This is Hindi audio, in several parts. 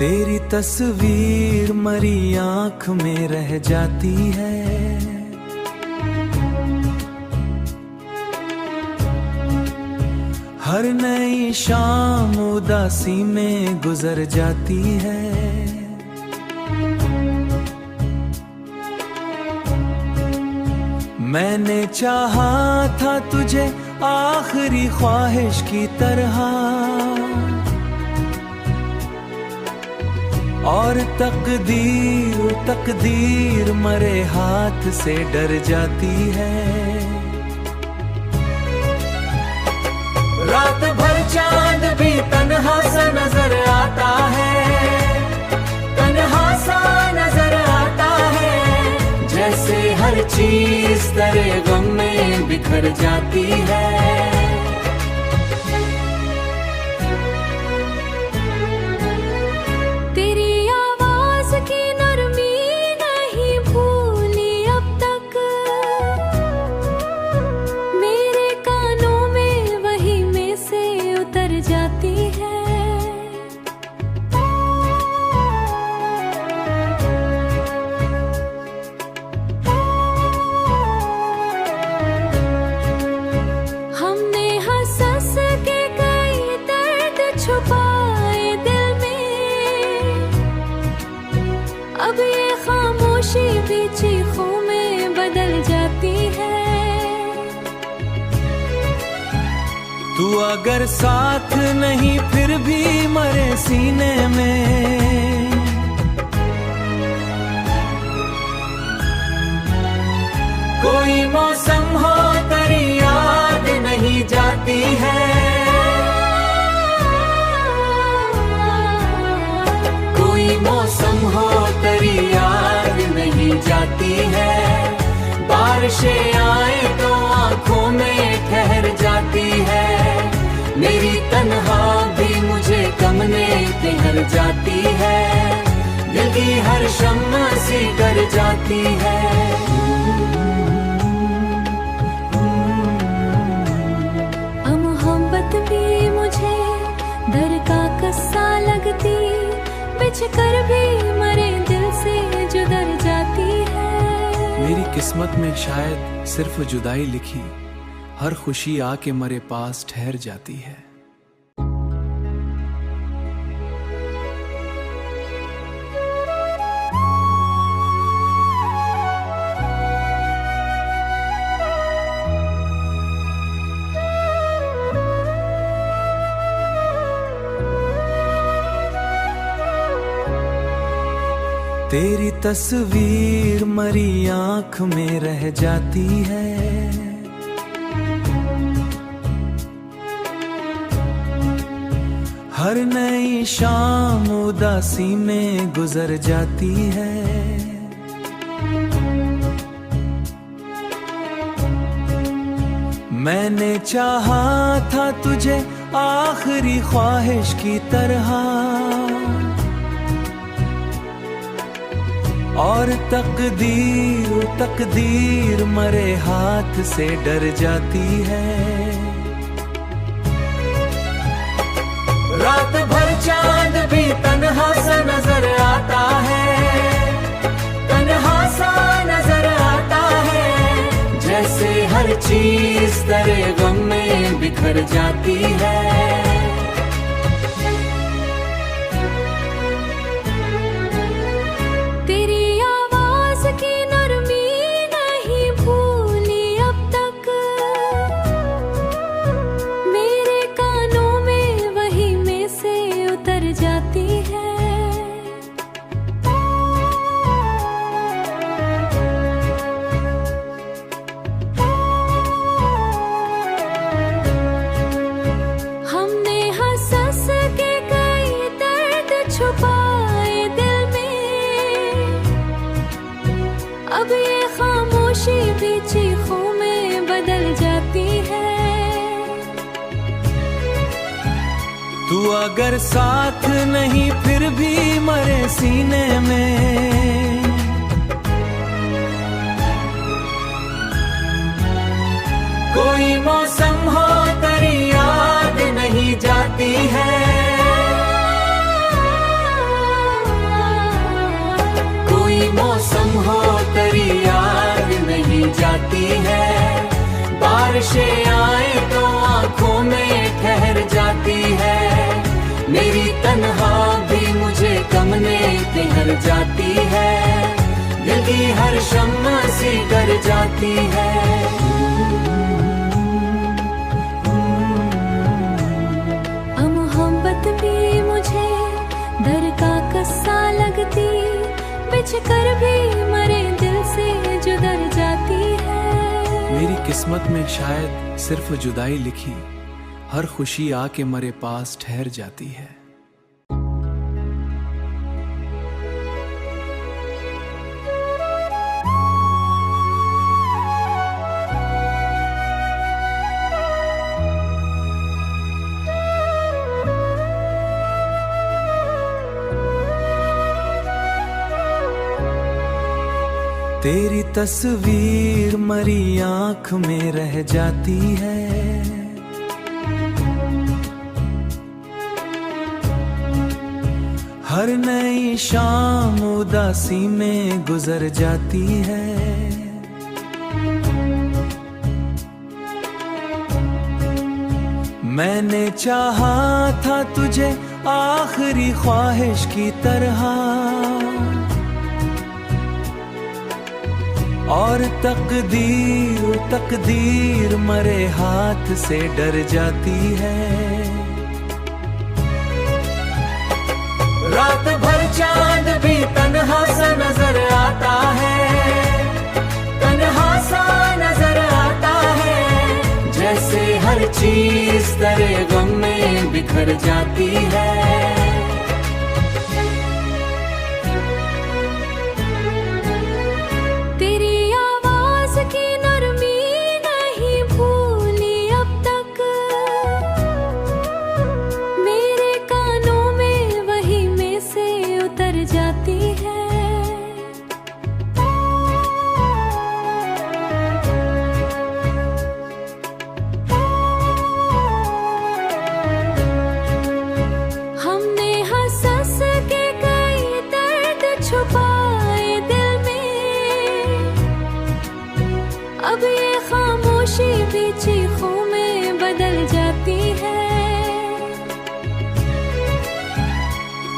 तेरी तस्वीर मरी आंख में रह जाती है। हर नई शाम उदासी में गुजर जाती है। मैंने चाहा था तुझे आखिरी ख्वाहिश की तरह, और तकदीर मरे हाथ से डर जाती है। रात भर चांद भी तन्हा सा नजर आता है, तन्हा सा नजर आता है। जैसे हर चीज तेरे गम में बिखर जाती है। अब ये खामोशी भी चीखों में बदल जाती है। तू अगर साथ नहीं फिर भी मरे सीने में। कोई मौसम हो तेरी याद नहीं जाती है। कोई मौसम हो तेरी याद नहीं जाती है। बारिशें आए तो आंखों में ठहर जाती है। मेरी तन्हा भी मुझे कमने ठहर जाती है। दिल की हर शम्मा सी डर जाती है। मोहब्बत भी मुझे डर का कस्सा लगती, बिछकर भी मरे दिल से जुदर जाती है। मेरी किस्मत में शायद सिर्फ जुदाई लिखी, हर खुशी आके मरे पास ठहर जाती है। तेरी तस्वीर मरी आंख में रह जाती है। हर नई शाम उदासी में गुजर जाती है। मैंने चाहा था तुझे आखिरी ख्वाहिश की तरह, और तकदीर मरे हाथ से डर जाती है। रात भर चांद भी तन्हा सा नजर आता है, तन्हा सा नजर आता है। जैसे हर चीज तेरे गम में बिखर जाती है। अब ये खामोशी भी चीखों में बदल जाती है। तू अगर साथ नहीं फिर भी मरे सीने में। कोई मौसम हो तेरी याद नहीं जाती है। जाती है, दिल की हर शम्मा सी डर जाती है। मोहब्बत भी मुझे डर का कस्सा लगती, बिछ कर भी मरे दिल से जुदर जाती है। मेरी किस्मत में शायद सिर्फ जुदाई लिखी, हर खुशी आके मरे पास ठहर जाती है। तेरी तस्वीर मरी आंख में रह जाती है, हर नई शाम उदासी में गुजर जाती है। मैंने चाहा था तुझे आखिरी ख्वाहिश की तरह, और तकदीर मरे हाथ से डर जाती है। रात भर चांद भी तन्हा सा नजर आता है, तन्हा सा नजर आता है, जैसे हर चीज तेरे गम में बिखर जाती है। अब ये खामोशी भी चीखों में बदल जाती है।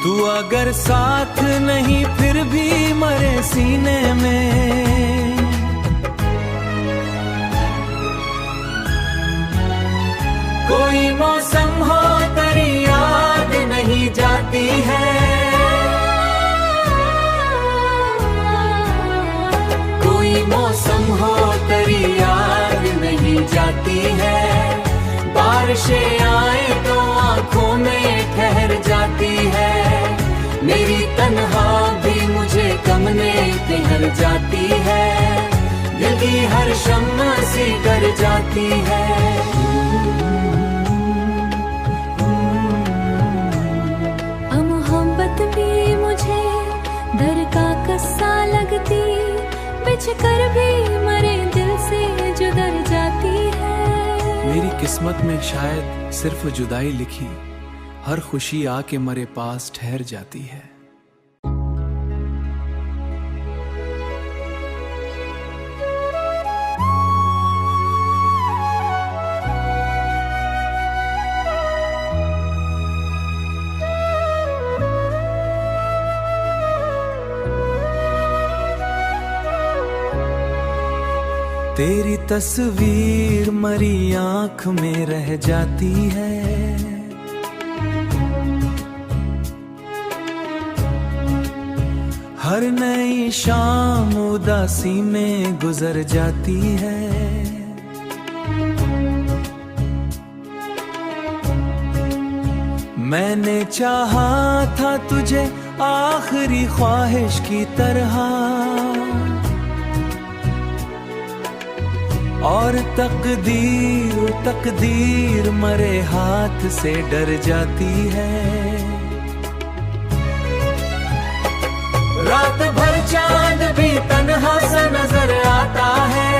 तू अगर साथ नहीं फिर भी मरे सीने में, कोई मौसम हो तेरी याद नहीं जाती है, मौसम हो तेरी याद नहीं जाती है। बारिशें आए तो आंखों में ठहर जाती है, मेरी तन्हा भी मुझे कमने ठहर जाती है, दिल की हर शम्मा सी डर जाती है। मोहब्बत भी मुझे डर का कस्सा लगती, बिछ कर भी मरे दिल से जुदर जाती है। मेरी किस्मत में शायद सिर्फ जुदाई लिखी, हर खुशी आके मरे पास ठहर जाती है। तेरी तस्वीर मरी आंख में रह जाती है, हर नई शाम उदासी में गुजर जाती है। मैंने चाहा था तुझे आखिरी ख्वाहिश की तरह, और तकदीर मरे हाथ से डर जाती है। रात भर चांद भी तन्हा सा नजर आता है,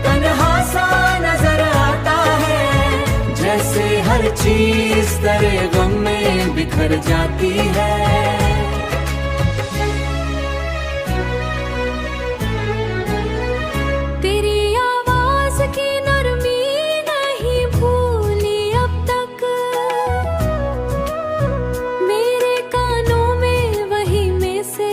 तन्हा सा नजर आता है, जैसे हर चीज तेरे गम में बिखर जाती है। मेरे कानों में वही में से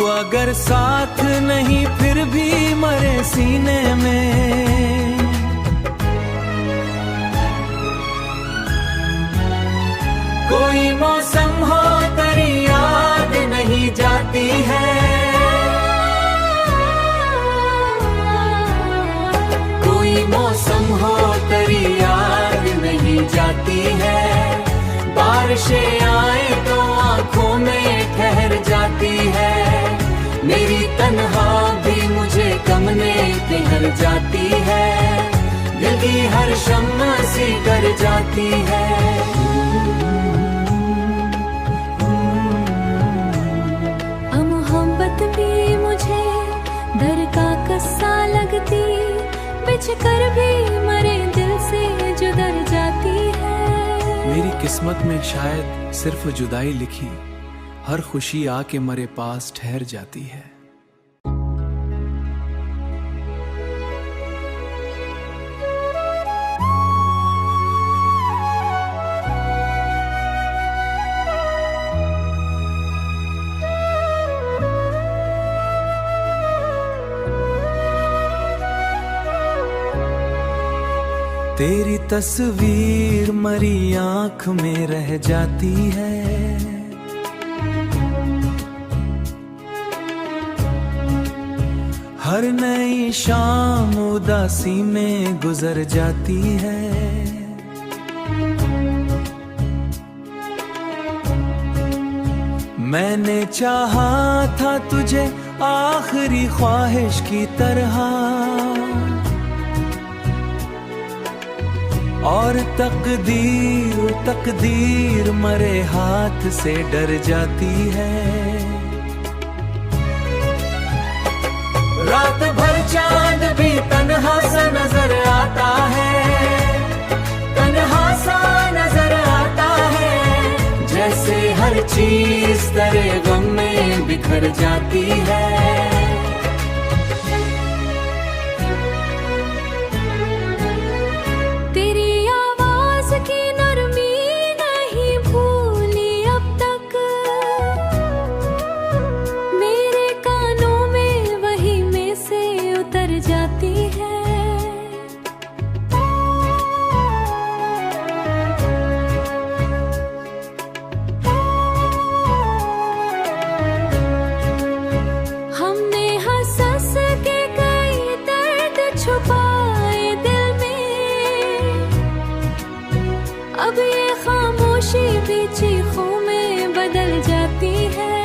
अगर साथ नहीं फिर भी मरे सीने में। कोई मौसम हो तेरी याद नहीं जाती है, कोई मौसम हो तेरी याद नहीं जाती है। बारिशें आए तो आंखों में ठहर जाती है, मेरी तन्हा भी मुझे गमने ठहर जाती है, दिल की हर शम्मा सी कर जाती है। मोहब्बत भी मुझे दर का कस्सा लगती, बिछ कर भी मरे दिल से जुदर जाती है। मेरी किस्मत में शायद सिर्फ जुदाई लिखी, हर खुशी आके मरे पास ठहर जाती है। तेरी तस्वीर मरी आंख में रह जाती है, हर नई शाम उदासी में गुजर जाती है। मैंने चाहा था तुझे आखिरी ख्वाहिश की तरह, और तकदीर मरे हाथ से डर जाती है। रात भर चांद भी तन्हा सा नजर आता है, तन्हा सा नजर आता है, जैसे हर चीज तेरे गम में बिखर जाती है। अब ये खामोशी भी चीखों में बदल जाती है।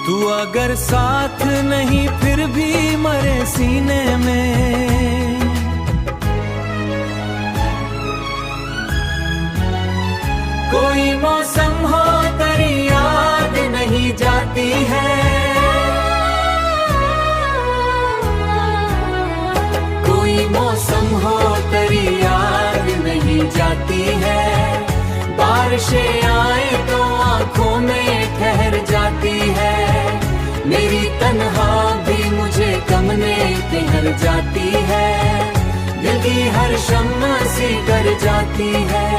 तू अगर साथ नहीं फिर भी मरे सीने में। कोई मौसम हो तेरी याद नहीं जाती है, कोई मौसम हो तेरी याद नहीं जाती है। बारिशें आए तो आंखों में ठहर जाती है, मेरी तन्हा भी मुझे गमने ठहर जाती है, दिल की हर शम्मा सी कर जाती है।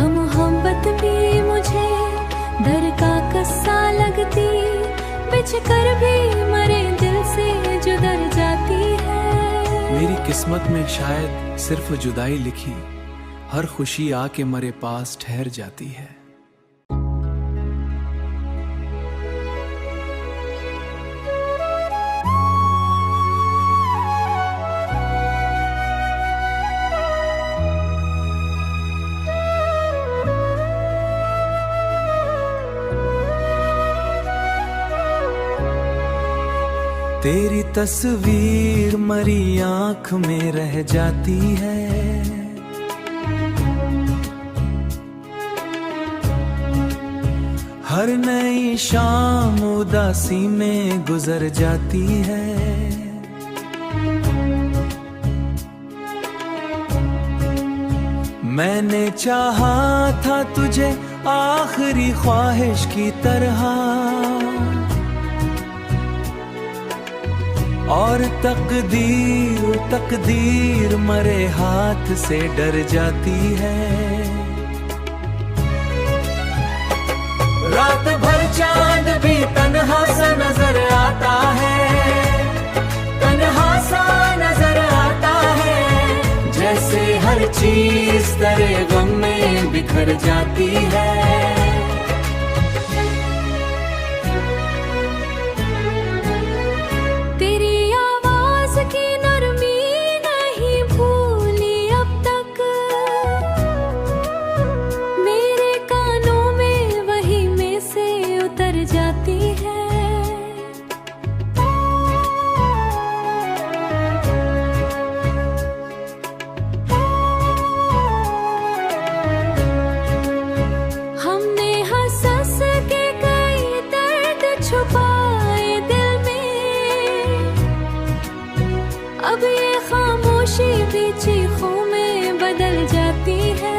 मोहब्बत भी मुझे दर का कस्सा लगती, बिछ कर भी मरे दिल से जुदर जाती है। मेरी किस्मत में शायद सिर्फ जुदाई लिखी, हर खुशी आके मरे पास ठहर जाती है। तेरी तस्वीर मरी आंख में रह जाती है, हर नई शाम उदासी में गुजर जाती है। मैंने चाहा था तुझे आखिरी ख्वाहिश की तरह, और तकदीर मरे हाथ से डर जाती है। रात भर चांद भी तन्हा सा नजर आता है, तन्हा सा नजर आता है। जैसे हर चीज तेरे गम में बिखर जाती है। तेरी आवाज की नरमी नहीं भूली अब तक, मेरे कानों में वही में से उतर जाती है। हमने हंस हंस के कई दर्द छुपाए दिल में, अब ये खामोशी भी चीखों में बदल जाती है।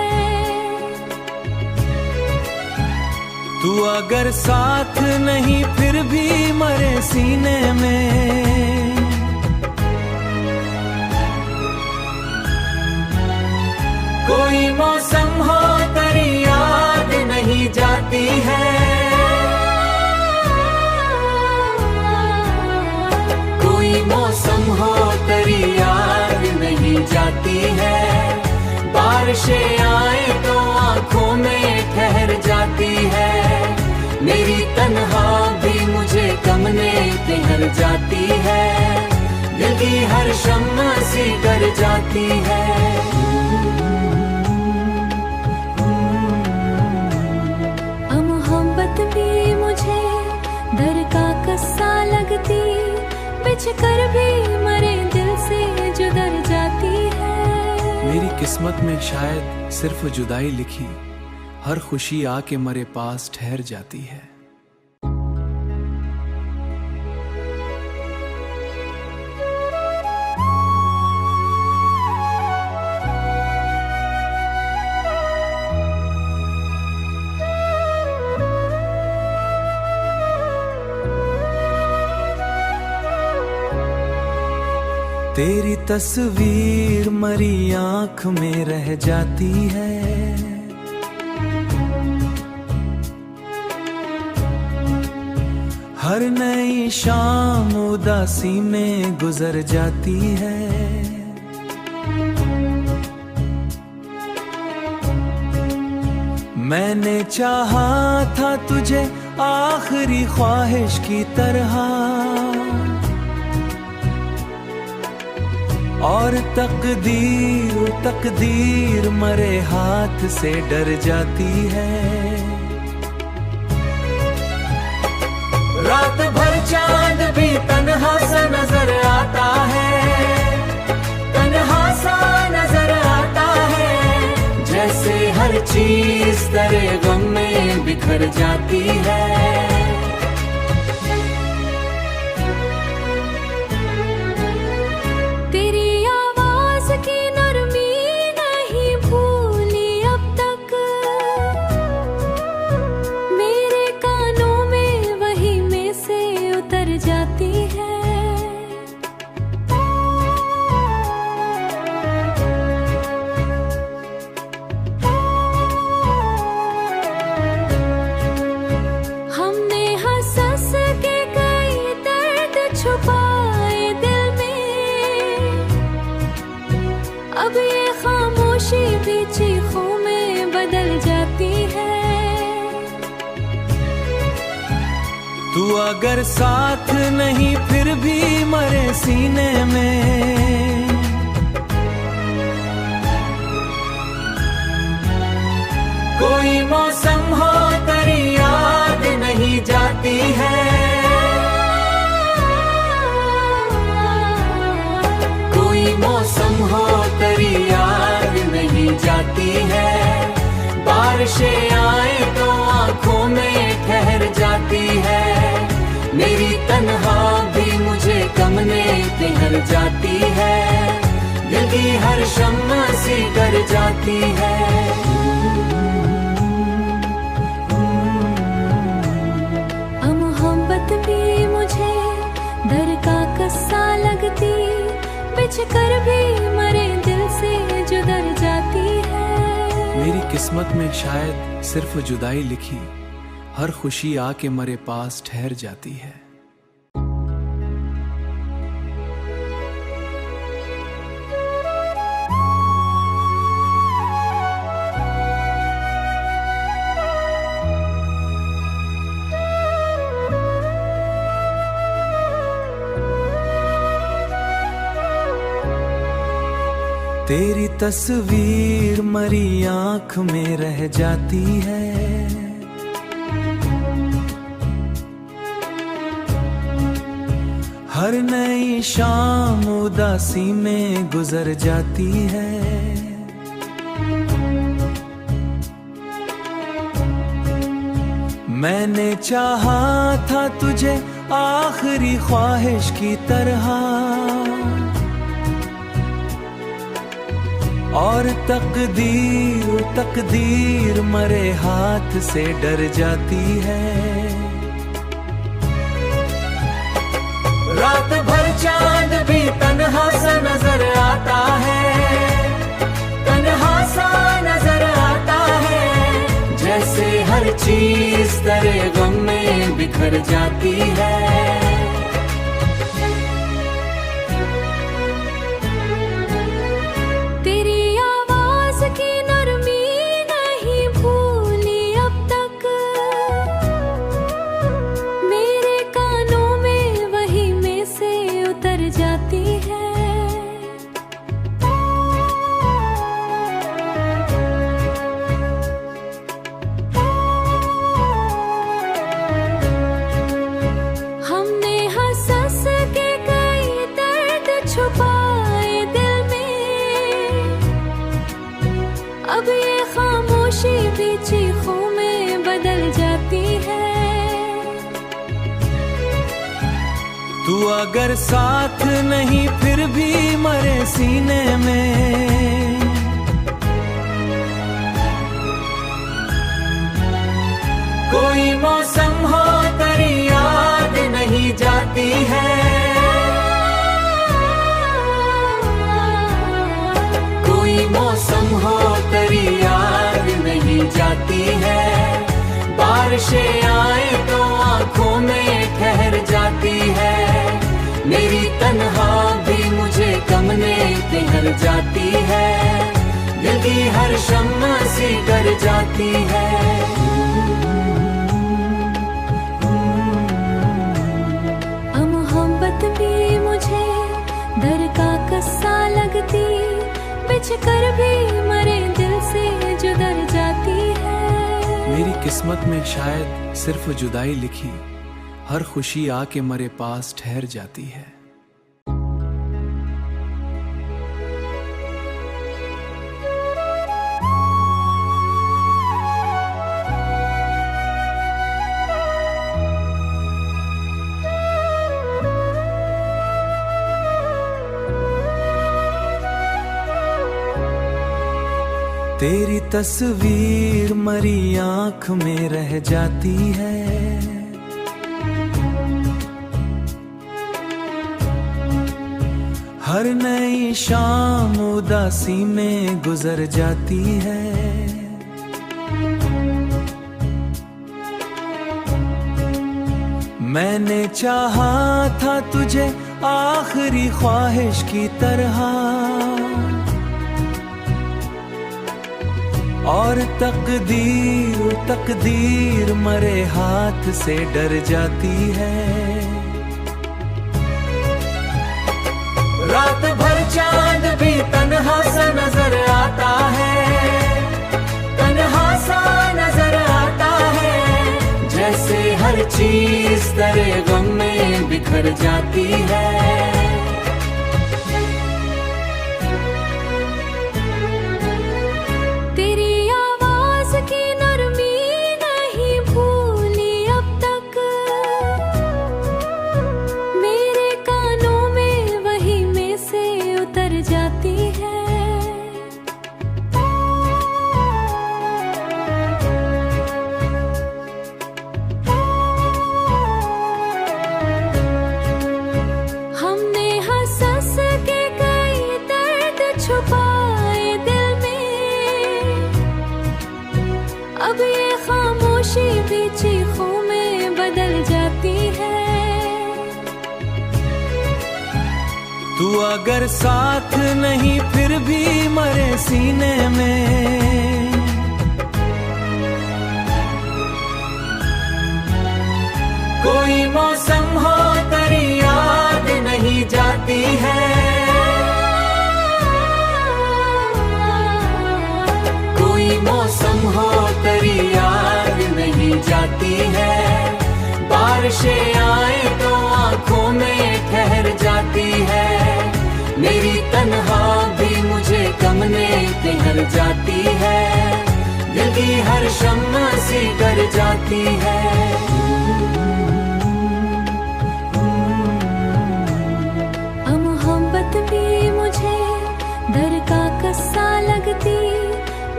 तू अगर साथ नहीं फिर भी मरे सीने में। कोई मौसम हो तेरी याद नहीं जाती है, कोई मौसम हो तेरी याद नहीं जाती है। बारिशें आए तो आंखों में ठहर जाती है। मेरी तन्हा भी मुझे कमने ठहर जाती है। दिल की हर शम्मा सी डर जाती है। मोहब्बत भी मुझे डर का कस्सा लगती, बिछ कर भी मरे दिल से जुदर जाती है। मेरी किस्मत में शायद सिर्फ जुदाई लिखी, हर खुशी आके मरे पास ठहर जाती है। तेरी तस्वीर मरी आंख में रह जाती है। हर नई शाम उदासी में गुजर जाती है। मैंने चाहा था तुझे आखिरी ख्वाहिश की तरह, और तकदीर मरे हाथ से डर जाती है। रात भर चांद भी तन्हा सा नजर आता है, तन्हा सा नजर आता है। जैसे हर चीज तेरे गम में बिखर जाती है। अब ये खामोशी भी चीखों में बदल जाती है। तू अगर साथ नहीं फिर भी मरे सीने में। कोई मौसम हो तेरी याद नहीं जाती है, कोई मौसम हो तेरी याद नहीं जाती है। बारिशें आए तो आंखों में ठहर जाती है। मेरी तन्हा भी मुझे कमने ठहर जाती है। दिल की हर शम्मा सी डर जाती है। मोहब्बत भी मुझे डर का कस्सा कर भी मरे दिल से जुदर जाती है। मेरी किस्मत में शायद सिर्फ जुदाई लिखी, हर खुशी आके मरे पास ठहर जाती है। तेरी तस्वीर मरी आंख में रह जाती है। हर नई शाम उदासी में गुजर जाती है। मैंने चाहा था तुझे आखिरी ख्वाहिश की तरह, और तकदीर मरे हाथ से डर जाती है। रात भर चांद भी तन्हा सा नजर आता है, तन्हा सा नजर आता है। जैसे हर चीज तेरे गम में बिखर जाती है। अब ये खामोशी भी चीखों में बदल जाती है। तू अगर साथ नहीं फिर भी मरे सीने में। कोई मौसम हो तेरी याद नहीं जाती है। मौसम हो तेरी याद नहीं जाती है। बारिशें आए तो आंखों में ठहर जाती है। मेरी तन्हा भी मुझे गम ने ठहर जाती है। दिल की हर शम्मा सी डर जाती है। मोहब्बत भी मुझे डर का कस्सा लगती, बिछ कर भी मरे दिल से जुदर जाती है। मेरी किस्मत में शायद सिर्फ जुदाई लिखी, हर खुशी आके मरे पास ठहर जाती है। तेरी तस्वीर मरी आंख में रह जाती है। हर नई शाम उदासी में गुजर जाती है। मैंने चाहा था तुझे आखिरी ख्वाहिश की तरह, और तकदीर मरे हाथ से डर जाती है। रात भर चांद भी तन्हा सा नजर आता है, तन्हा सा नजर आता है। जैसे हर चीज तेरे गम में बिखर जाती है। तू अगर साथ नहीं फिर भी मरे सीने में। कोई मौसम हो तेरी याद नहीं जाती है, कोई मौसम हो तेरी याद नहीं जाती है। बारिशें आए तो आंखों में ठहर जाती है, मेरी तन्हा भी मुझे गमने ठहर जाती है, दिल की हर शम्मा सी डर जाती है। मोहब्बत भी मुझे दर का कस्सा लगती,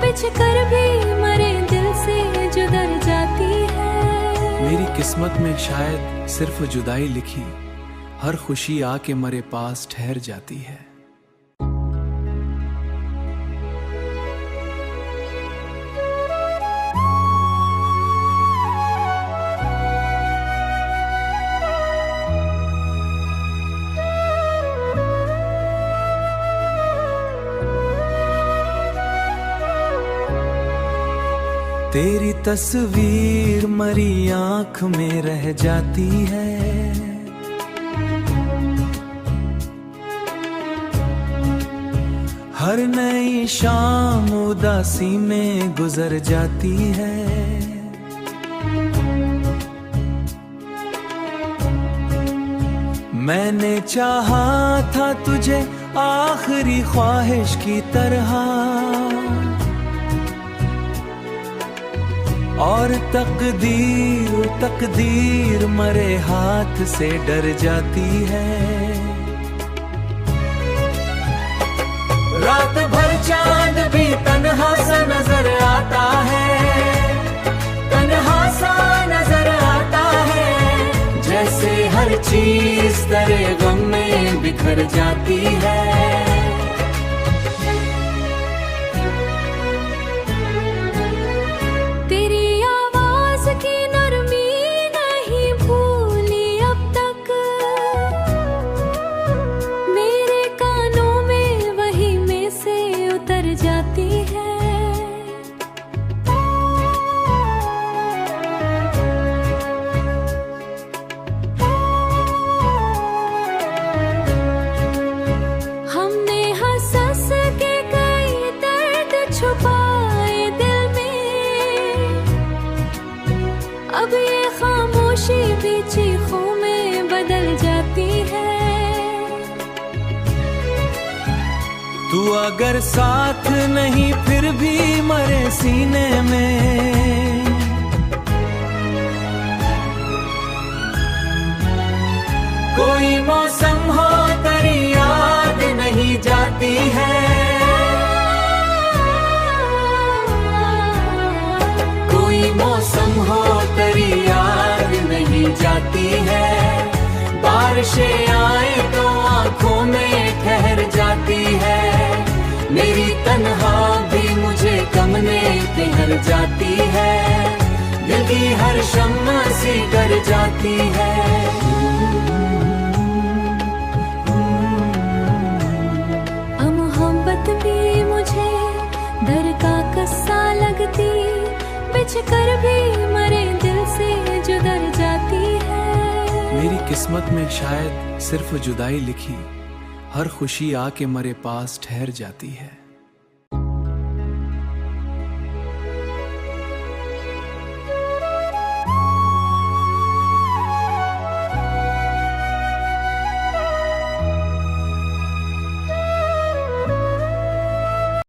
बिछ कर भी मरे दिल से जुदर जाती है। मेरी किस्मत में शायद सिर्फ जुदाई लिखी, हर खुशी आके मरे पास ठहर जाती है। तेरी तस्वीर मरी आंख में रह जाती है, हर नई शाम उदासी में गुजर जाती है। मैंने चाहा था तुझे आखिरी ख्वाहिश की तरह, और तकदीर मरे हाथ से डर जाती है। रात भर चांद भी तन्हा सा नजर आता है, तन्हा सा नजर आता है, जैसे हर चीज तेरे गम में बिखर जाती है। अब ये खामोशी भी चीखों में बदल जाती है। तू अगर साथ नहीं फिर भी मरे सीने में। कोई मौसम हो तेरी याद नहीं जाती है, कोई मौसम हो तेरी याद नहीं जाती है। बारिशें आए तो आंखों में ठहर जाती है, मेरी तन्हा भी मुझे गमने ठहर जाती है, दिल की हर शम्मा सी डर जाती है। मोहब्बत भी मुझे दर का कस्सा लगती, बिछ कर भी मरे दिल से जुदर जाती है। मेरी किस्मत में शायद सिर्फ जुदाई लिखी, हर खुशी आके मरे पास ठहर जाती है।